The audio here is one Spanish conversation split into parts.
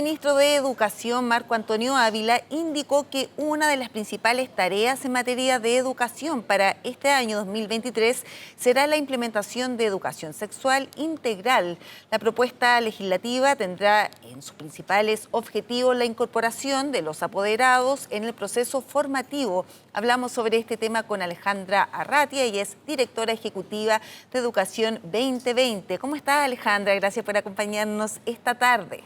ministro de Educación, Marco Antonio Ávila, indicó que una de las principales tareas en materia de educación para este año 2023 será la implementación de educación sexual integral. La propuesta legislativa tendrá en sus principales objetivos la incorporación de los apoderados en el proceso formativo. Hablamos sobre este tema con Alejandra Arratia, ella es directora ejecutiva de Educación 2020. ¿Cómo está, Alejandra? Gracias por acompañarnos esta tarde.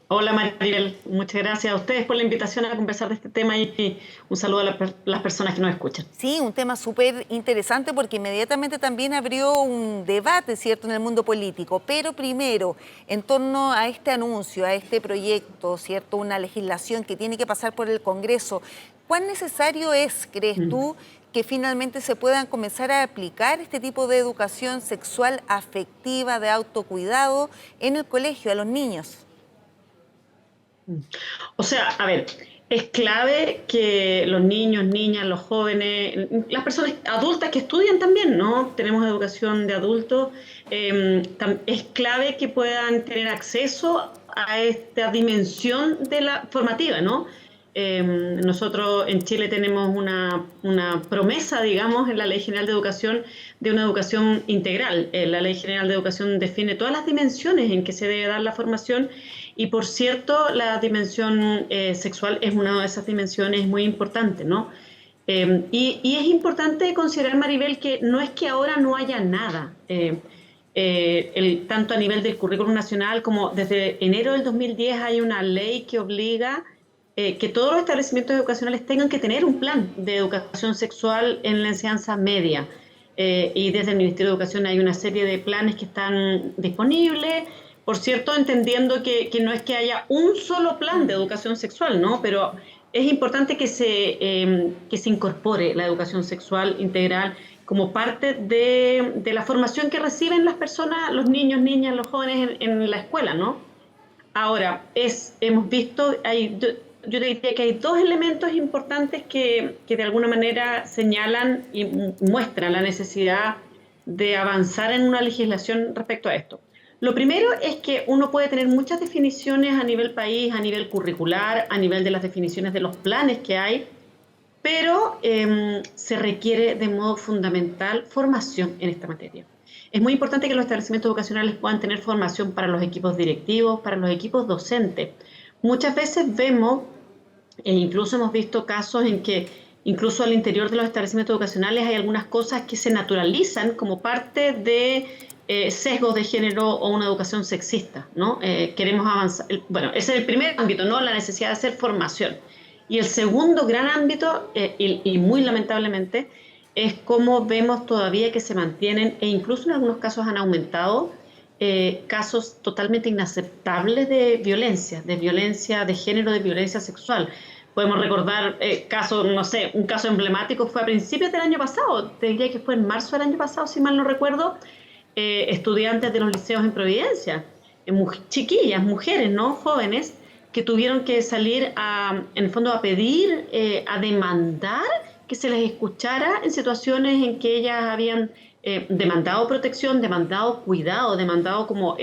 Hola Maribel, muchas gracias a ustedes por la invitación a conversar de este tema y un saludo a las personas que nos escuchan. Sí, un tema súper interesante porque inmediatamente también abrió un debate, ¿cierto?, en el mundo político. Pero primero, en torno a este anuncio, a este proyecto, ¿cierto?, una legislación que tiene que pasar por el Congreso, ¿cuán necesario es, crees tú, que finalmente se puedan comenzar a aplicar este tipo de educación sexual afectiva, de autocuidado en el colegio, a los niños? O sea, a ver, es clave que los niños, niñas, los jóvenes, las personas adultas que estudian también, ¿no? Tenemos educación de adultos, es clave que puedan tener acceso a esta dimensión de la formativa, ¿no? Nosotros en Chile tenemos una promesa, digamos, en la Ley General de Educación de una educación integral. La Ley General de Educación define todas las dimensiones en que se debe dar la formación y, por cierto, la dimensión sexual es una de esas dimensiones muy importantes, ¿no? Y es importante considerar, Maribel, que no es que ahora no haya nada. Tanto a nivel del currículum nacional como desde enero del 2010 hay una ley que obliga que todos los establecimientos educacionales tengan que tener un plan de educación sexual en la enseñanza media. Y desde el Ministerio de Educación hay una serie de planes que están disponibles. Por cierto, entendiendo que no es que haya un solo plan de educación sexual, ¿no? Pero es importante que se incorpore la educación sexual integral como parte de la formación que reciben las personas, los niños, niñas, los jóvenes en la escuela, ¿no? Ahora, hemos visto, yo diría que hay dos elementos importantes que de alguna manera señalan y muestran la necesidad de avanzar en una legislación respecto a esto. Lo primero es que uno puede tener muchas definiciones a nivel país, a nivel curricular, a nivel de las definiciones de los planes que hay, pero se requiere de modo fundamental formación en esta materia. Es muy importante que los establecimientos educacionales puedan tener formación para los equipos directivos, para los equipos docentes. Muchas veces vemos, e incluso hemos visto casos en que incluso al interior de los establecimientos educacionales hay algunas cosas que se naturalizan como parte de sesgos de género o una educación sexista, ¿no? Queremos avanzar. Bueno, ese es el primer ámbito, ¿no? La necesidad de hacer formación. Y el segundo gran ámbito, y muy lamentablemente, es cómo vemos todavía que se mantienen, e incluso en algunos casos han aumentado, casos totalmente inaceptables de violencia de género, de violencia sexual. Podemos recordar casos, no sé, un caso emblemático fue a principios del año pasado, te diría que fue en marzo del año pasado, si mal no recuerdo, estudiantes de los liceos en Providencia, chiquillas, mujeres, ¿no? Jóvenes, que tuvieron que salir en el fondo a pedir, a demandar que se les escuchara en situaciones en que ellas habían demandado protección, demandado cuidado, demandado como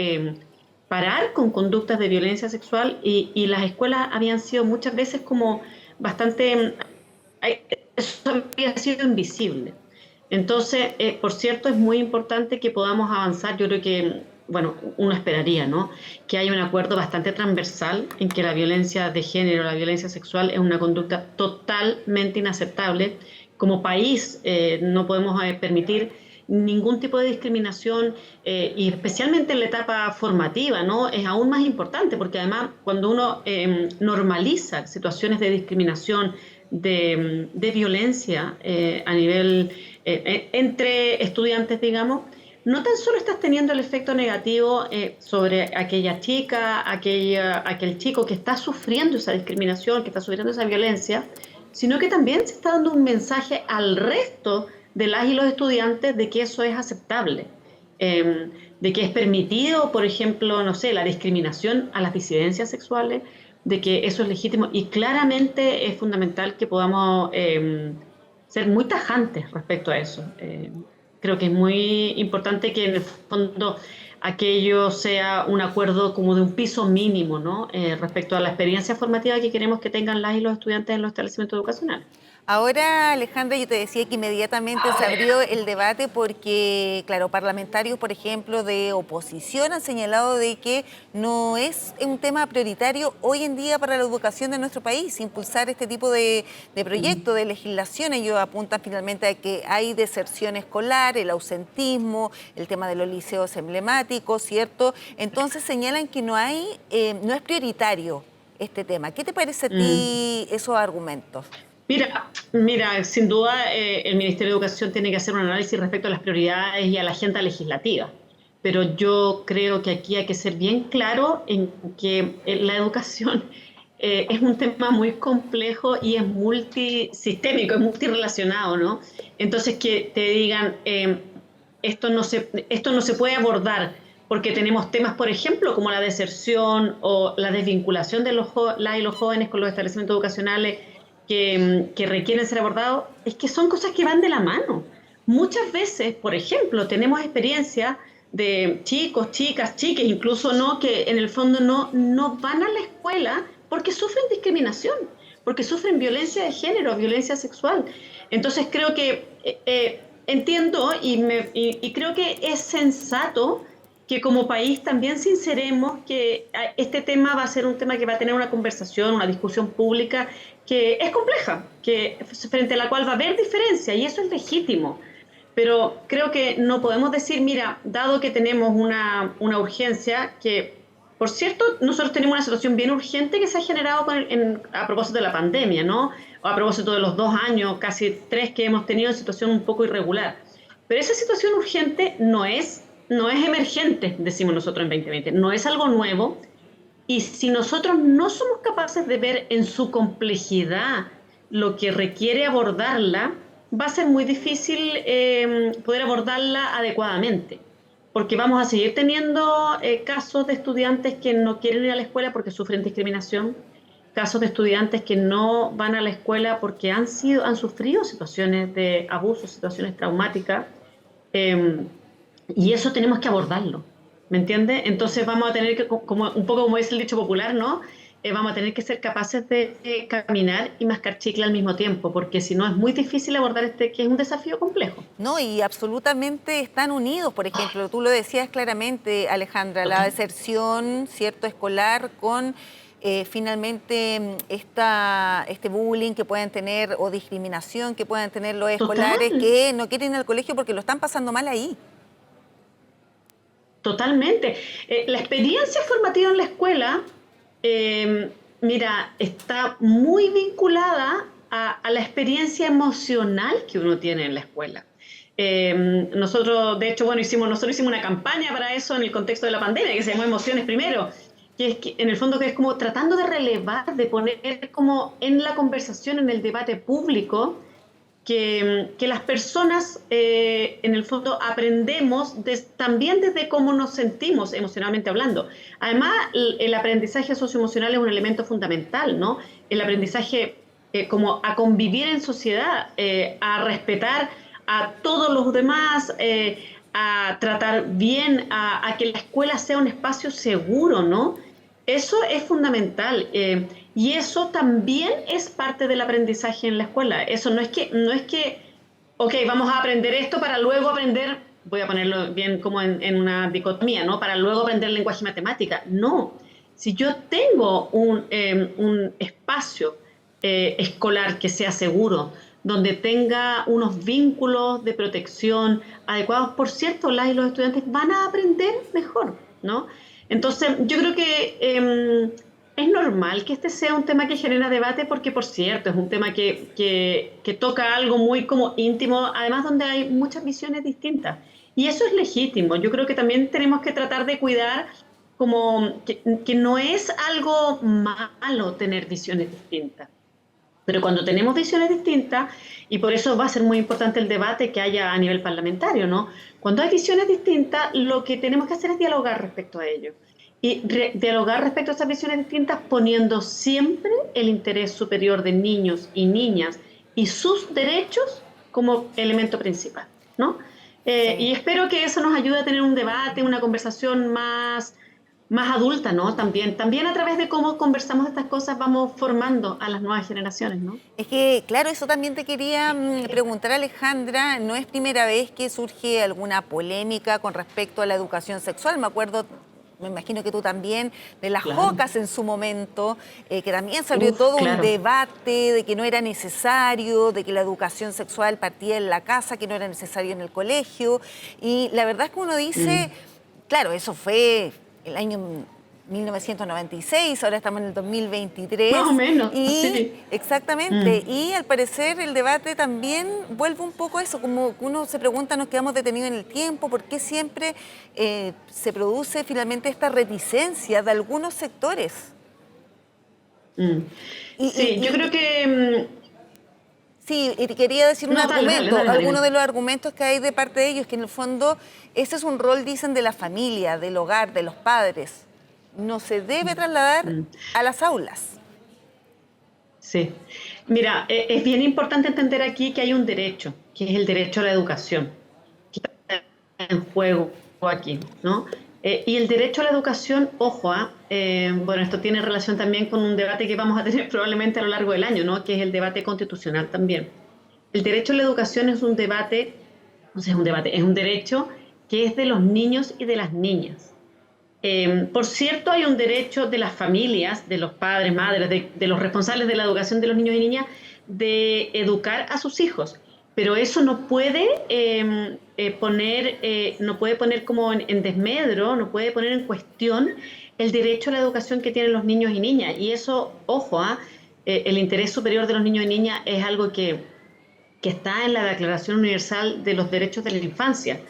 parar con conductas de violencia sexual y las escuelas habían sido muchas veces como bastante, eso había sido invisible. Entonces, por cierto, es muy importante que podamos avanzar. Yo creo que, bueno, uno esperaría, ¿no?, que haya un acuerdo bastante transversal en que la violencia de género, la violencia sexual es una conducta totalmente inaceptable. Como país no podemos permitir ningún tipo de discriminación y especialmente en la etapa formativa, ¿no? Es aún más importante porque además cuando uno normaliza situaciones de discriminación, de violencia a nivel entre estudiantes, digamos, no tan solo estás teniendo el efecto negativo sobre aquella chica, aquel chico que está sufriendo esa discriminación, que está sufriendo esa violencia, sino que también se está dando un mensaje al resto de las y los estudiantes de que eso es aceptable, de que es permitido, por ejemplo, no sé, la discriminación a las disidencias sexuales, de que eso es legítimo y claramente es fundamental que podamos ser muy tajantes respecto a eso. Creo que es muy importante que en el fondo aquello sea un acuerdo como de un piso mínimo, ¿no? Respecto a la experiencia formativa que queremos que tengan las y los estudiantes en los establecimientos educacionales. Ahora, Alejandra, yo te decía que inmediatamente se abrió el debate porque, claro, parlamentarios, por ejemplo, de oposición han señalado de que no es un tema prioritario hoy en día para la educación de nuestro país, impulsar este tipo de proyectos, de legislación. Ellos apuntan finalmente a que hay deserción escolar, el ausentismo, el tema de los liceos emblemáticos, ¿cierto? Entonces señalan que no es prioritario este tema. ¿Qué te parece a Mm. ti esos argumentos? Mira, sin duda el Ministerio de Educación tiene que hacer un análisis respecto a las prioridades y a la agenda legislativa, pero yo creo que aquí hay que ser bien claro en que la educación es un tema muy complejo y es multisistémico, es multirelacionado, ¿no? Entonces que te digan, esto no se puede abordar porque tenemos temas, por ejemplo, como la deserción o la desvinculación de las y los jóvenes con los establecimientos educacionales que requieren ser abordados, es que son cosas que van de la mano. Muchas veces, por ejemplo, tenemos experiencia de chicos, chicas, chiques, incluso no, que en el fondo no van a la escuela porque sufren discriminación, porque sufren violencia de género, violencia sexual. Entonces creo que entiendo y creo que es sensato que como país también sinceremos que este tema va a ser un tema que va a tener una conversación, una discusión pública que es compleja, que frente a la cual va a haber diferencia y eso es legítimo. Pero creo que no podemos decir, mira, dado que tenemos una urgencia, que por cierto, nosotros tenemos una situación bien urgente que se ha generado a propósito de la pandemia, ¿no? O a propósito de los 2 años, casi 3 que hemos tenido en situación un poco irregular. Pero esa situación urgente no es emergente, decimos nosotros en 2020, no es algo nuevo. Y si nosotros no somos capaces de ver en su complejidad lo que requiere abordarla, va a ser muy difícil poder abordarla adecuadamente, porque vamos a seguir teniendo casos de estudiantes que no quieren ir a la escuela porque sufren discriminación, casos de estudiantes que no van a la escuela porque han sufrido situaciones de abuso, situaciones traumáticas, eh, y eso tenemos que abordarlo, ¿me entiendes? Entonces vamos a tener que, como, un poco como es el dicho popular, ¿no? Vamos a tener que ser capaces de caminar y mascar chicle al mismo tiempo, porque si no es muy difícil abordar que es un desafío complejo. No, y absolutamente están unidos, por ejemplo, tú lo decías claramente, Alejandra, la Total. deserción, cierto, escolar con finalmente este bullying que pueden tener o discriminación que puedan tener los Total, escolares que no quieren ir al colegio porque lo están pasando mal ahí. totalmente. La experiencia formativa en la escuela, mira, está muy vinculada a la experiencia emocional que uno tiene en la escuela. Nosotros, de hecho, bueno, nosotros hicimos una campaña para eso en el contexto de la pandemia, que se llamó Emociones Primero, que es que en el fondo que es como tratando de relevar, de poner como en la conversación, en el debate público, que las personas en el fondo aprendemos también desde cómo nos sentimos emocionalmente hablando. Además, el aprendizaje socioemocional es un elemento fundamental, ¿no? El aprendizaje como a convivir en sociedad, a respetar a todos los demás, a tratar bien, a que la escuela sea un espacio seguro, ¿no? Eso es fundamental. Y eso también es parte del aprendizaje en la escuela. Eso no es que, ok, vamos a aprender esto para luego aprender, voy a ponerlo bien como en una dicotomía, ¿no? Para luego aprender lenguaje y matemática. No. Si yo tengo un espacio escolar que sea seguro, donde tenga unos vínculos de protección adecuados, por cierto, las y los estudiantes van a aprender mejor, ¿no? Entonces, yo creo que es normal que este sea un tema que genera debate porque, por cierto, es un tema que toca algo muy como íntimo, además donde hay muchas visiones distintas. Y eso es legítimo. Yo creo que también tenemos que tratar de cuidar como que no es algo malo tener visiones distintas. Pero cuando tenemos visiones distintas, y por eso va a ser muy importante el debate que haya a nivel parlamentario, ¿no? Cuando hay visiones distintas, lo que tenemos que hacer es dialogar respecto a ello. Y dialogar respecto a esas visiones distintas poniendo siempre el interés superior de niños y niñas y sus derechos como elemento principal, ¿no? Sí. Y espero que eso nos ayude a tener un debate, una conversación más adulta, ¿no? También a través de cómo conversamos estas cosas vamos formando a las nuevas generaciones, ¿no? Es que, claro, eso también te quería preguntar, Alejandra. No es primera vez que surge alguna polémica con respecto a la educación sexual. Me acuerdo, me imagino que tú también, de las Claro. jocas en su momento, que también se abrió todo un Claro. debate de que no era necesario, de que la educación sexual partía en la casa, que no era necesario en el colegio. Y la verdad es que uno dice, Mm. claro, eso fue el año 1996, ahora estamos en el 2023 Más o menos, y sí. exactamente, Mm. y al parecer el debate también vuelve un poco a eso, como que uno se pregunta, nos quedamos detenidos en el tiempo, ¿por qué siempre se produce finalmente esta reticencia de algunos sectores? Mm. Y, Sí, yo y- creo y- que... sí, y quería decir un No, dale, dale, argumento, dale, algunos Marina. de los argumentos que hay de parte de ellos, que en el fondo ese es un rol, dicen, de la familia, del hogar, de los padres, no se debe trasladar Mm. a las aulas. Sí. Mira, es bien importante entender aquí que hay un derecho, que es el derecho a la educación, que está en juego aquí, ¿no? Y el derecho a la educación, ojo, bueno, esto tiene relación también con un debate que vamos a tener probablemente a lo largo del año, ¿no? Que es el debate constitucional también. El derecho a la educación es un debate, no sé, es un debate, es un derecho que es de los niños y de las niñas. Por cierto, hay un derecho de las familias, de los padres, madres, de los responsables de la educación de los niños y niñas, de educar a sus hijos. Pero eso no puede poner como en desmedro, no puede poner en cuestión el derecho a la educación que tienen los niños y niñas. Y eso, ojo, el interés superior de los niños y niñas es algo que está en la Declaración Universal de los Derechos de la Infancia,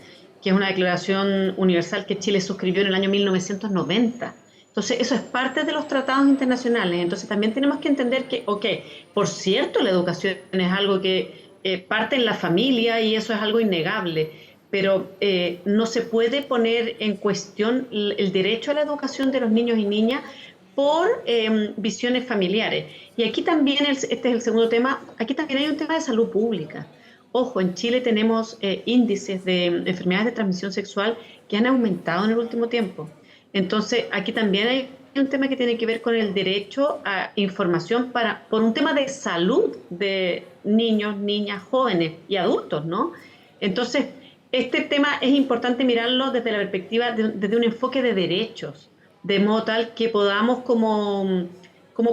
que es una declaración universal que Chile suscribió en el año 1990. Entonces, eso es parte de los tratados internacionales. Entonces, también tenemos que entender que, ok, por cierto, la educación es algo que parte en la familia y eso es algo innegable, pero no se puede poner en cuestión el derecho a la educación de los niños y niñas por visiones familiares. Y aquí también, este es el segundo tema, aquí también hay un tema de salud pública. Ojo, en Chile tenemos índices de enfermedades de transmisión sexual que han aumentado en el último tiempo. Entonces, aquí también hay un tema que tiene que ver con el derecho a información por un tema de salud de niños, niñas, jóvenes y adultos, ¿no? Entonces, este tema es importante mirarlo desde la perspectiva, desde un enfoque de derechos, de modo tal que podamos como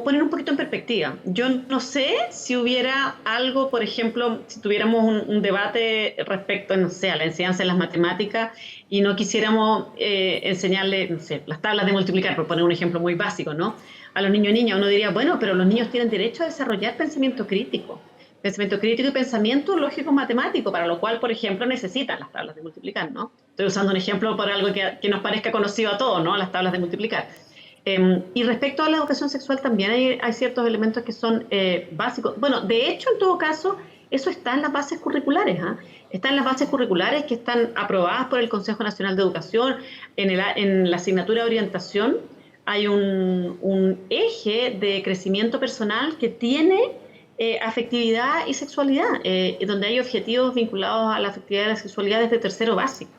poner un poquito en perspectiva. Yo no sé si hubiera algo, por ejemplo, si tuviéramos un debate respecto, no sé, a la enseñanza de las matemáticas y no quisiéramos enseñarle, no sé, las tablas de multiplicar, por poner un ejemplo muy básico, ¿no? A los niños y niñas uno diría, bueno, pero los niños tienen derecho a desarrollar pensamiento crítico y pensamiento lógico matemático, para lo cual, por ejemplo, necesitan las tablas de multiplicar, ¿no? Estoy usando un ejemplo por algo que nos parezca conocido a todos, ¿no? Las tablas de multiplicar. Y respecto a la educación sexual también hay ciertos elementos que son básicos. Bueno, de hecho, en todo caso, eso está en las bases curriculares, ¿ah? Está en las bases curriculares que están aprobadas por el Consejo Nacional de Educación. En la asignatura de orientación hay un eje de crecimiento personal que tiene afectividad y sexualidad, donde hay objetivos vinculados a la afectividad y la sexualidad desde tercero básico.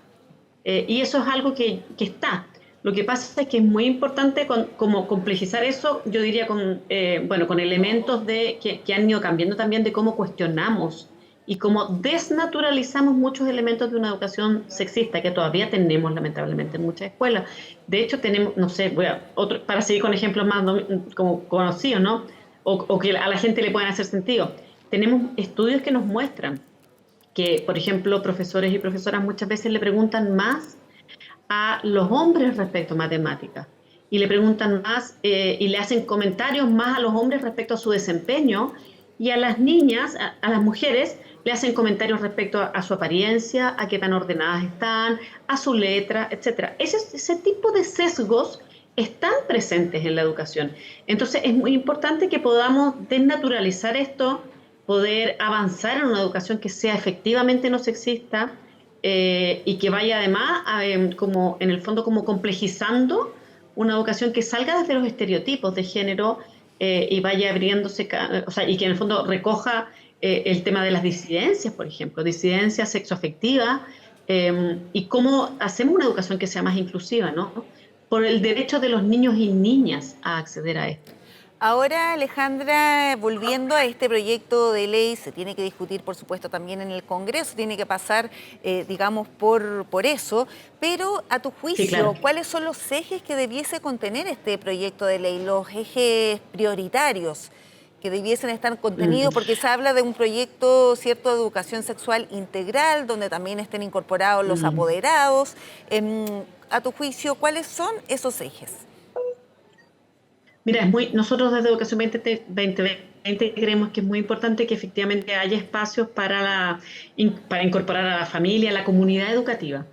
Y eso es algo que está. Lo que pasa es que es muy importante como complejizar eso, yo diría, bueno, con elementos que han ido cambiando también de cómo cuestionamos y cómo desnaturalizamos muchos elementos de una educación sexista que todavía tenemos lamentablemente en muchas escuelas. De hecho, tenemos, no sé, para seguir con ejemplos más como conocidos, ¿no? O que a la gente le puedan hacer sentido. Tenemos estudios que nos muestran que, por ejemplo, profesores y profesoras muchas veces le preguntan más a los hombres respecto a matemáticas y le preguntan más y le hacen comentarios más a los hombres respecto a su desempeño y a las niñas, a las mujeres, le hacen comentarios respecto a su apariencia, a qué tan ordenadas están, a su letra, etcétera. Ese tipo de sesgos están presentes en la educación. Entonces es muy importante que podamos desnaturalizar esto, poder avanzar en una educación que sea efectivamente no sexista, y que vaya además como en el fondo como complejizando una educación que salga desde los estereotipos de género y vaya abriéndose, o sea, y que en el fondo recoja el tema de las disidencias, por ejemplo, disidencias sexoafectivas, y cómo hacemos una educación que sea más inclusiva, ¿no? Por el derecho de los niños y niñas a acceder a esto. Ahora, Alejandra, volviendo a este proyecto de ley, se tiene que discutir, por supuesto, también en el Congreso, tiene que pasar, digamos, por eso, pero a tu Sí, claro. juicio, ¿cuáles son los ejes que debiese contener este proyecto de ley, los ejes prioritarios que debiesen estar Mm. contenidos? Porque se habla de un proyecto, cierto, de educación sexual integral, donde también estén incorporados los Mm. apoderados. A tu juicio, ¿cuáles son esos ejes? Mira, nosotros desde Educación 2020 creemos que es muy importante que efectivamente haya espacios para incorporar a la familia, a la comunidad educativa.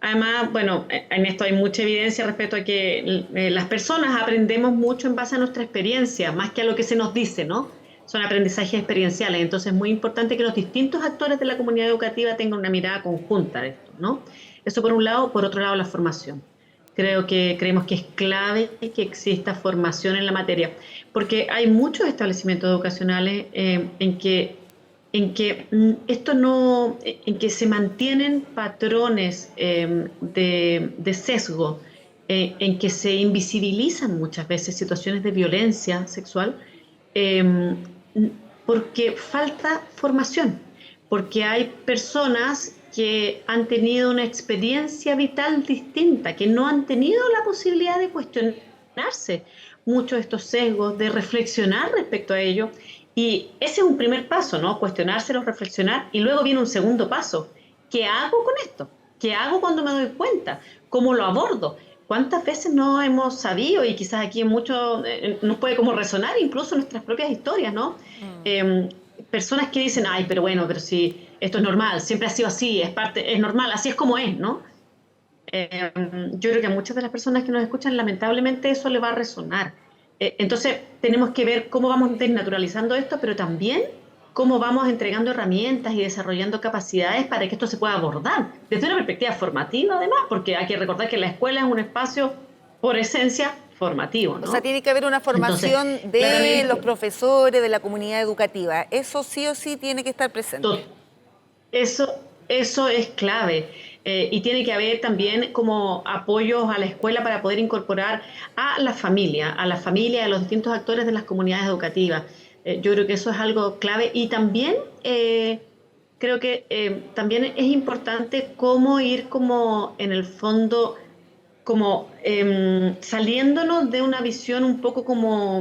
Además, bueno, en esto hay mucha evidencia respecto a que las personas aprendemos mucho en base a nuestra experiencia, más que a lo que se nos dice, ¿no? Son aprendizajes experienciales, entonces es muy importante que los distintos actores de la comunidad educativa tengan una mirada conjunta de esto, ¿no? Eso por un lado, por otro lado la formación. Creemos que es clave que exista formación en la materia, porque hay muchos establecimientos educacionales en que se mantienen patrones de sesgo, en que se invisibilizan muchas veces situaciones de violencia sexual, eh, porque falta formación, porque hay personas que han tenido una experiencia vital distinta, que no han tenido la posibilidad de cuestionarse muchos de estos sesgos, de reflexionar respecto a ello. Y ese es un primer paso, ¿no? Cuestionárselo, reflexionar, y luego viene un segundo paso. ¿Qué hago con esto? ¿Qué hago cuando me doy cuenta? ¿Cómo lo abordo? ¿Cuántas veces no hemos sabido, y quizás aquí mucho nos puede como resonar incluso nuestras propias historias, ¿no? Mm. Eh, Personas que dicen, ay, pero bueno, pero si esto es normal, siempre ha sido así, es normal, así es como es, ¿no? Eh, yo creo que a muchas de las personas que nos escuchan, lamentablemente, eso le va a resonar. Entonces, tenemos que ver cómo vamos desnaturalizando esto, pero también cómo vamos entregando herramientas y desarrollando capacidades para que esto se pueda abordar desde una perspectiva formativa, además, porque hay que recordar que la escuela es un espacio, por esencia, formativo, O sea, ¿no? tiene que haber una Entonces, formación de los claramente, profesores, de la comunidad educativa. Eso sí o sí tiene que estar presente. to- Eso, eso es clave. Y tiene que haber también como apoyos a la escuela para poder incorporar a la familia, a los distintos actores de las comunidades educativas. Yo creo que eso es algo clave. Y también creo que también es importante cómo ir como en el fondo, como saliéndonos de una visión un poco como,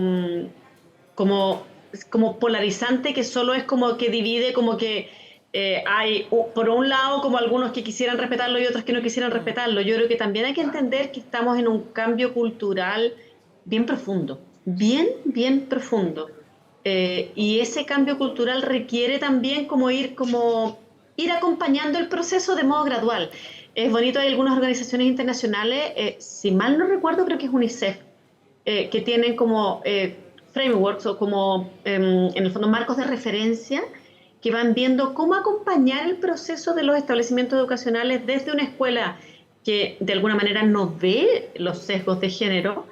como polarizante, que solo es como que divide, como que por un lado como algunos que quisieran respetarlo y otros que no quisieran Mm. respetarlo. Yo creo que también hay que entender que estamos en un cambio cultural bien profundo. Y ese cambio cultural requiere también como ir acompañando el proceso de modo gradual. Es bonito, hay algunas organizaciones internacionales, si mal no recuerdo, creo que es UNICEF, que tienen como frameworks o como en el fondo marcos de referencia que van viendo cómo acompañar el proceso de los establecimientos educacionales desde una escuela que de alguna manera no ve los sesgos de género,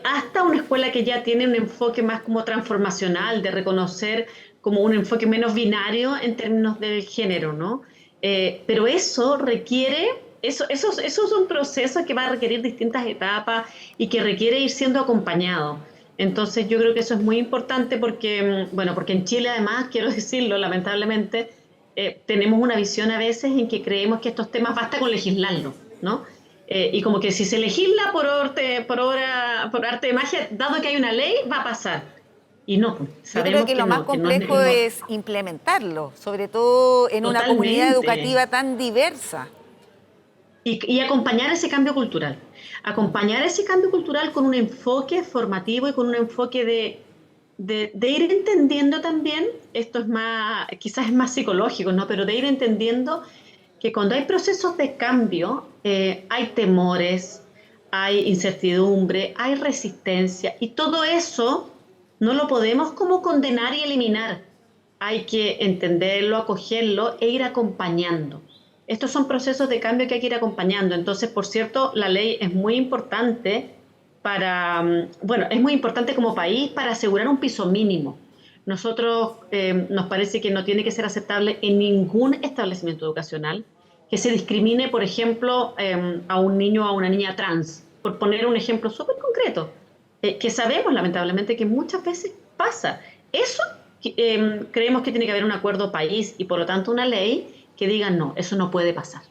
hasta una escuela que ya tiene un enfoque más como transformacional, de reconocer como un enfoque menos binario en términos del género, ¿no? Pero eso requiere, eso es un proceso que va a requerir distintas etapas y que requiere ir siendo acompañado. Entonces yo creo que eso es muy importante porque, bueno, porque en Chile además, quiero decirlo, lamentablemente, tenemos una visión a veces en que creemos que estos temas basta con legislarlos, ¿no? Y como que si se legisla por arte de magia, dado que hay una ley, va a pasar. Y no, pues, Yo creo sabemos que lo más que no es, complejo es implementarlo, sobre todo en una comunidad totalmente. educativa tan diversa. Y acompañar ese cambio cultural. Mm. Acompañar ese cambio cultural con un enfoque formativo y con un enfoque de ir entendiendo también, esto es más, quizás es más psicológico, ¿no? Pero de ir entendiendo que cuando hay procesos de cambio, hay temores, hay incertidumbre, hay resistencia, y todo eso no lo podemos como condenar y eliminar. Hay que entenderlo, acogerlo e ir acompañando. Estos son procesos de cambio que hay que ir acompañando. Entonces, por cierto, la ley es muy importante bueno, es muy importante como país para asegurar un piso mínimo. Nosotros nos parece que no tiene que ser aceptable en ningún establecimiento educacional que se discrimine, por ejemplo, a un niño o a una niña trans, por poner un ejemplo súper concreto, que sabemos lamentablemente que muchas veces pasa. Eso creemos que tiene que haber un acuerdo país y por lo tanto una ley que diga no, eso no puede pasar.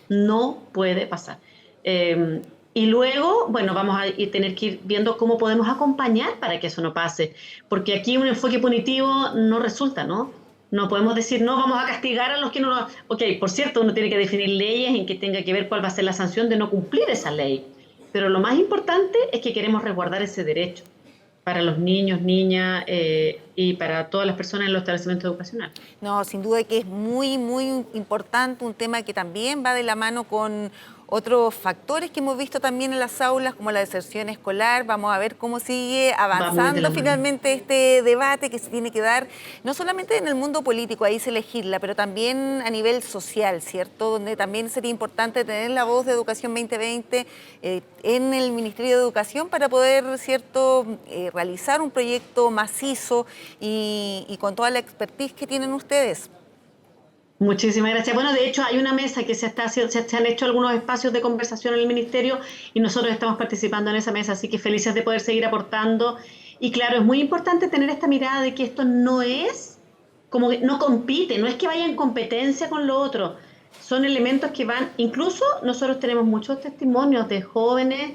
No puede pasar. Y luego, bueno, vamos a tener que ir viendo cómo podemos acompañar para que eso no pase, porque aquí un enfoque punitivo no resulta, ¿no? No podemos decir, no, vamos a castigar a los que no lo... Ok, por cierto, uno tiene que definir leyes en que tenga que ver cuál va a ser la sanción de no cumplir esa ley, pero lo más importante es que queremos resguardar ese derecho para los niños, niñas y para todas las personas en los establecimientos educacionales. No, sin duda que es muy, muy importante, un tema que también va de la mano con otros factores que hemos visto también en las aulas, como la deserción escolar. Vamos a ver cómo sigue Va muy de avanzando la mano. finalmente este debate que se tiene que dar, no solamente en el mundo político, ahí se legisla, pero también a nivel social, ¿cierto? Donde también sería importante tener la voz de Educación 2020 en el Ministerio de Educación para poder, ¿cierto?, realizar un proyecto macizo y con toda la expertise que tienen ustedes. Muchísimas gracias. Bueno, de hecho hay una mesa que se está haciendo, se han hecho algunos espacios de conversación en el ministerio y nosotros estamos participando en esa mesa, así que felices de poder seguir aportando. Y claro, es muy importante tener esta mirada de que esto no es como que no compite, no es que vaya en competencia con lo otro. Son elementos que van, incluso nosotros tenemos muchos testimonios de jóvenes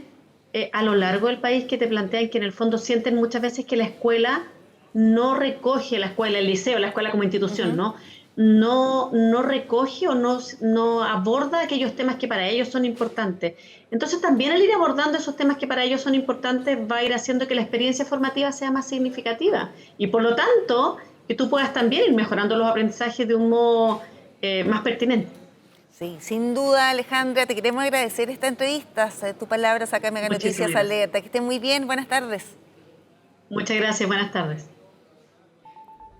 a lo largo del país que te plantean que en el fondo sienten muchas veces que la escuela no recoge, la escuela, el liceo, la escuela como institución, ¿no? No recoge o no aborda aquellos temas que para ellos son importantes. Entonces también al ir abordando esos temas que para ellos son importantes va a ir haciendo que la experiencia formativa sea más significativa y por lo tanto que tú puedas también ir mejorando los aprendizajes de un modo más pertinente. Sí, sin duda, Alejandra, te queremos agradecer esta entrevista, tus palabras acá en Mega Muchísimas Noticias gracias. Alerta. Que esté muy bien, buenas tardes. Muchas gracias, buenas tardes.